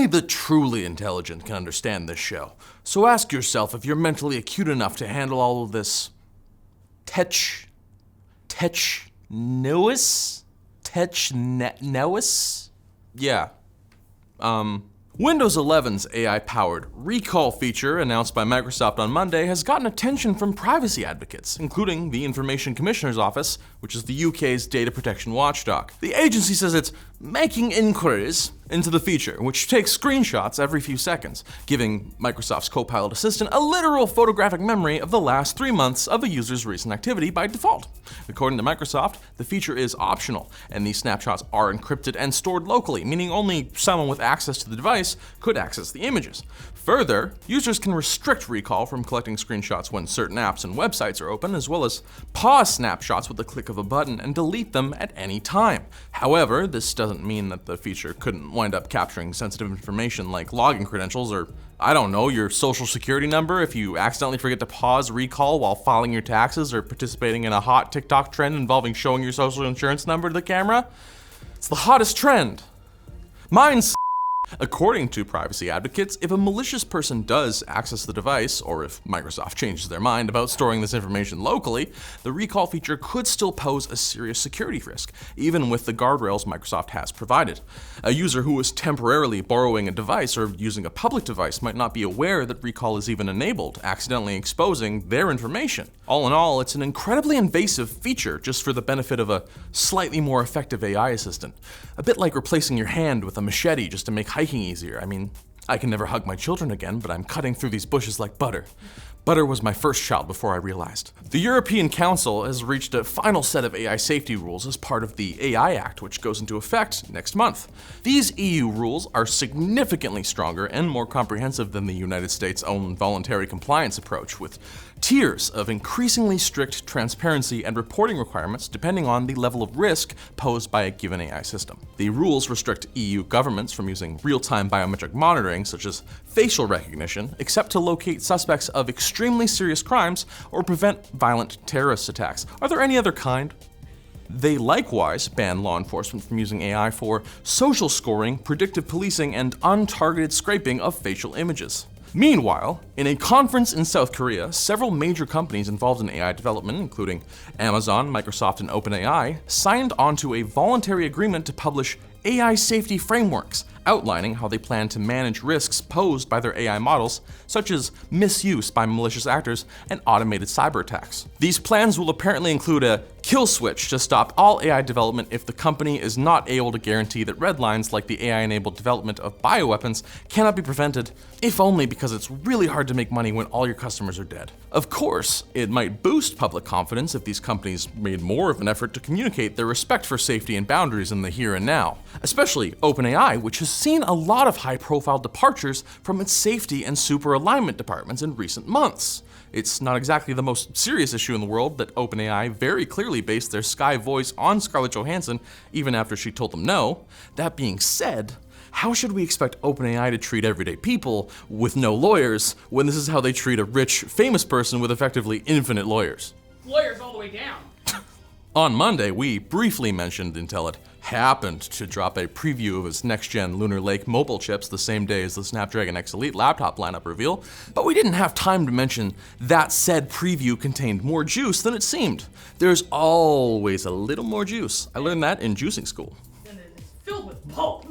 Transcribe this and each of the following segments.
Only the truly intelligent can understand this show, so ask yourself if you're mentally acute enough to handle all of this technowis? Yeah. Windows 11's AI-powered recall feature announced by Microsoft on Monday has gotten attention from privacy advocates, including the Information Commissioner's Office, which is the UK's data protection watchdog. The agency says it's making inquiries into the feature, which takes screenshots every few seconds, giving Microsoft's Copilot Assistant a literal photographic memory of the last 3 months of a user's recent activity by default. According to Microsoft, the feature is optional, and these snapshots are encrypted and stored locally, meaning only someone with access to the device could access the images. Further, users can restrict recall from collecting screenshots when certain apps and websites are open, as well as pause snapshots with the click of a button and delete them at any time. However, this doesn't mean that the feature couldn't wind up capturing sensitive information like login credentials or, I don't know, your social security number if you accidentally forget to pause recall while filing your taxes or participating in a hot TikTok trend involving showing your social insurance number to the camera. It's the hottest trend. Mine's According to privacy advocates, if a malicious person does access the device, or if Microsoft changes their mind about storing this information locally, the recall feature could still pose a serious security risk, even with the guardrails Microsoft has provided. A user who is temporarily borrowing a device or using a public device might not be aware that recall is even enabled, accidentally exposing their information. All in all, it's an incredibly invasive feature just for the benefit of a slightly more effective AI assistant. A bit like replacing your hand with a machete just to make hiking easier. I mean, I can never hug my children again, but I'm cutting through these bushes like butter. Butter was my first child before I realized. The European Council has reached a final set of AI safety rules as part of the AI Act, which goes into effect next month. These EU rules are significantly stronger and more comprehensive than the United States' own voluntary compliance approach, with tiers of increasingly strict transparency and reporting requirements depending on the level of risk posed by a given AI system. The rules restrict EU governments from using real-time biometric monitoring, such as facial recognition, except to locate suspects of extremely serious crimes or prevent violent terrorist attacks. Are there any other kind? They likewise ban law enforcement from using AI for social scoring, predictive policing, and untargeted scraping of facial images. Meanwhile, in a conference in South Korea, several major companies involved in AI development, including Amazon, Microsoft, and OpenAI, signed onto a voluntary agreement to publish AI safety frameworks, outlining how they plan to manage risks posed by their AI models, such as misuse by malicious actors and automated cyber attacks. These plans will apparently include a kill switch to stop all AI development if the company is not able to guarantee that red lines like the AI-enabled development of bioweapons cannot be prevented, if only because it's really hard to make money when all your customers are dead. Of course, it might boost public confidence if these companies made more of an effort to communicate their respect for safety and boundaries in the here and now, especially OpenAI, which has seen a lot of high-profile departures from its safety and super alignment departments in recent months. It's not exactly the most serious issue in the world that OpenAI very clearly based their Sky voice on Scarlett Johansson even after she told them no. That being said, how should we expect OpenAI to treat everyday people with no lawyers when this is how they treat a rich, famous person with effectively infinite lawyers? Lawyers all the way down. On Monday, we briefly mentioned Intel had happened to drop a preview of its next-gen Lunar Lake mobile chips the same day as the Snapdragon X Elite laptop lineup reveal, but we didn't have time to mention that said preview contained more juice than it seemed. There's always a little more juice. I learned that in juicing school. And it is filled with pulp.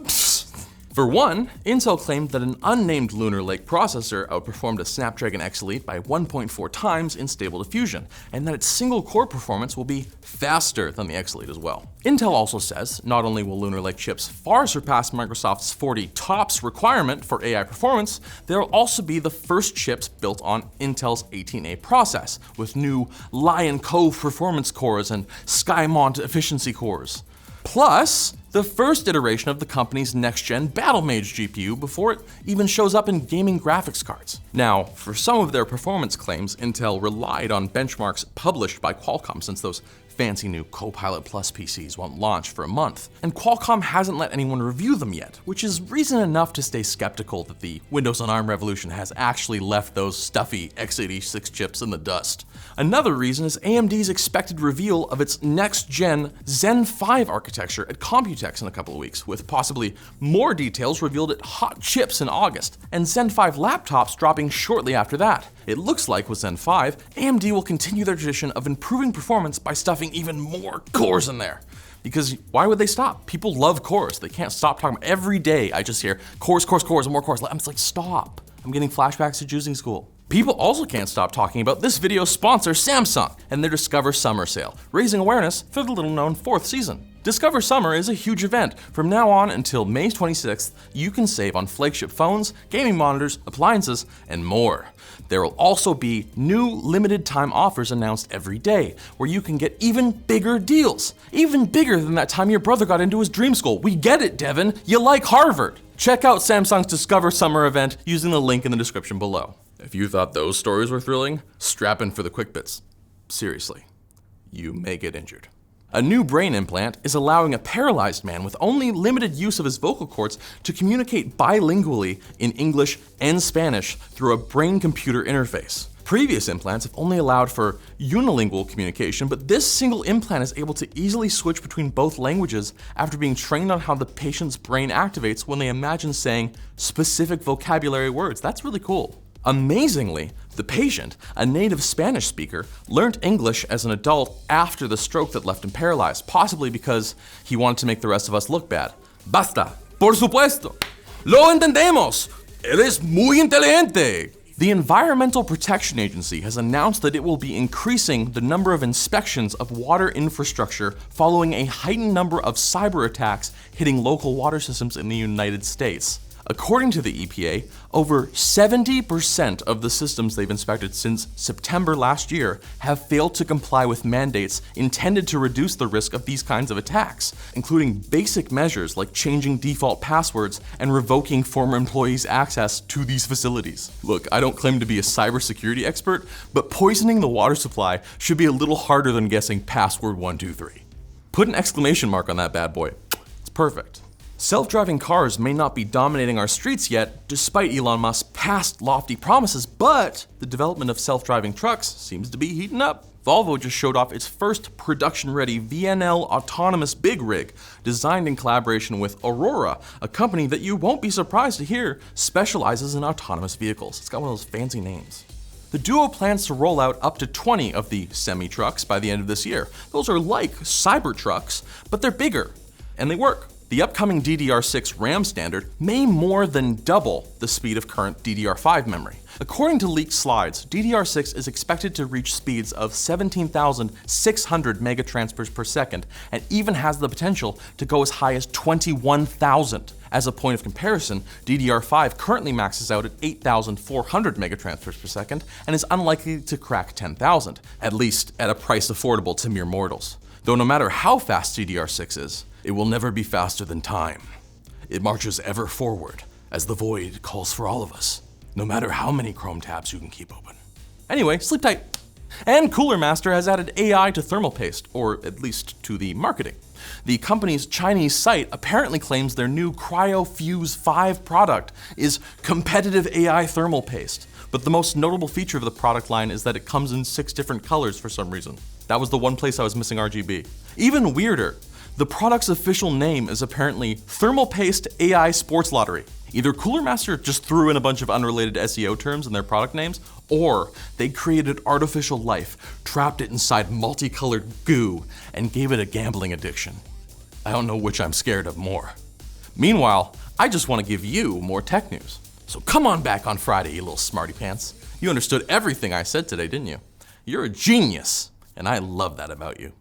For one, Intel claimed that an unnamed Lunar Lake processor outperformed a Snapdragon X Elite by 1.4 times in Stable Diffusion, and that its single-core performance will be faster than the X Elite as well. Intel also says not only will Lunar Lake chips far surpass Microsoft's 40 TOPS requirement for AI performance, they'll also be the first chips built on Intel's 18A process, with new Lion Cove performance cores and Skymont efficiency cores. Plus, the first iteration of the company's next-gen Battlemage GPU before it even shows up in gaming graphics cards. Now, for some of their performance claims, Intel relied on benchmarks published by Qualcomm, since those fancy new Copilot Plus PCs won't launch for a month, and Qualcomm hasn't let anyone review them yet, which is reason enough to stay skeptical that the Windows on ARM revolution has actually left those stuffy x86 chips in the dust. Another reason is AMD's expected reveal of its next-gen Zen 5 architecture at Computex in a couple of weeks, with possibly more details revealed at Hot Chips in August, and Zen 5 laptops dropping shortly after that. It looks like with Zen 5, AMD will continue their tradition of improving performance by stuffing even more cores in there. Because why would they stop? People love cores. They can't stop talking. Every day I just hear cores, and more cores. I'm just like, stop. I'm getting flashbacks to juicing school. People also can't stop talking about this video's sponsor, Samsung, and their Discover Summer sale, raising awareness for the little-known 4th season. Discover Summer is a huge event. From now on until May 26th, you can save on flagship phones, gaming monitors, appliances, and more. There will also be new limited time offers announced every day, where you can get even bigger deals. Even bigger than that time your brother got into his dream school. We get it, Devin. You like Harvard. Check out Samsung's Discover Summer event using the link in the description below. If you thought those stories were thrilling, strap in for the quick bits. Seriously, you may get injured. A new brain implant is allowing a paralyzed man with only limited use of his vocal cords to communicate bilingually in English and Spanish through a brain-computer interface. Previous implants have only allowed for unilingual communication, but this single implant is able to easily switch between both languages after being trained on how the patient's brain activates when they imagine saying specific vocabulary words. That's really cool. Amazingly, the patient, a native Spanish speaker, learned English as an adult after the stroke that left him paralyzed, possibly because he wanted to make the rest of us look bad. Basta, por supuesto. Lo entendemos. Eres muy inteligente. The Environmental Protection Agency has announced that it will be increasing the number of inspections of water infrastructure following a heightened number of cyber attacks hitting local water systems in the United States. According to the EPA, over 70% of the systems they've inspected since September last year have failed to comply with mandates intended to reduce the risk of these kinds of attacks, including basic measures like changing default passwords and revoking former employees' access to these facilities. Look, I don't claim to be a cybersecurity expert, but poisoning the water supply should be a little harder than guessing password 123. Put an exclamation mark on that bad boy. It's perfect. Self-driving cars may not be dominating our streets yet, despite Elon Musk's past lofty promises, but the development of self-driving trucks seems to be heating up. Volvo just showed off its first production-ready VNL autonomous big rig, designed in collaboration with Aurora, a company that you won't be surprised to hear specializes in autonomous vehicles. It's got one of those fancy names. The duo plans to roll out up to 20 of the semi-trucks by the end of this year. Those are like Cybertrucks, but they're bigger, and they work. The upcoming DDR6 RAM standard may more than double the speed of current DDR5 memory. According to leaked slides, DDR6 is expected to reach speeds of 17,600 megatransfers per second and even has the potential to go as high as 21,000. As a point of comparison, DDR5 currently maxes out at 8,400 megatransfers per second and is unlikely to crack 10,000, at least at a price affordable to mere mortals. Though no matter how fast DDR6 is, it will never be faster than time. It marches ever forward as the void calls for all of us, no matter how many Chrome tabs you can keep open. Anyway, sleep tight. And Cooler Master has added AI to thermal paste, or at least to the marketing. The company's Chinese site apparently claims their new CryoFuse 5 product is competitive AI thermal paste. But the most notable feature of the product line is that it comes in 6 different colors for some reason. That was the one place I was missing RGB. Even weirder, the product's official name is apparently Thermal Paste AI Sports Lottery. Either Cooler Master just threw in a bunch of unrelated SEO terms in their product names, or they created artificial life, trapped it inside multicolored goo, and gave it a gambling addiction. I don't know which I'm scared of more. Meanwhile, I just want to give you more tech news. So come on back on Friday, you little smarty pants. You understood everything I said today, didn't you? You're a genius, and I love that about you.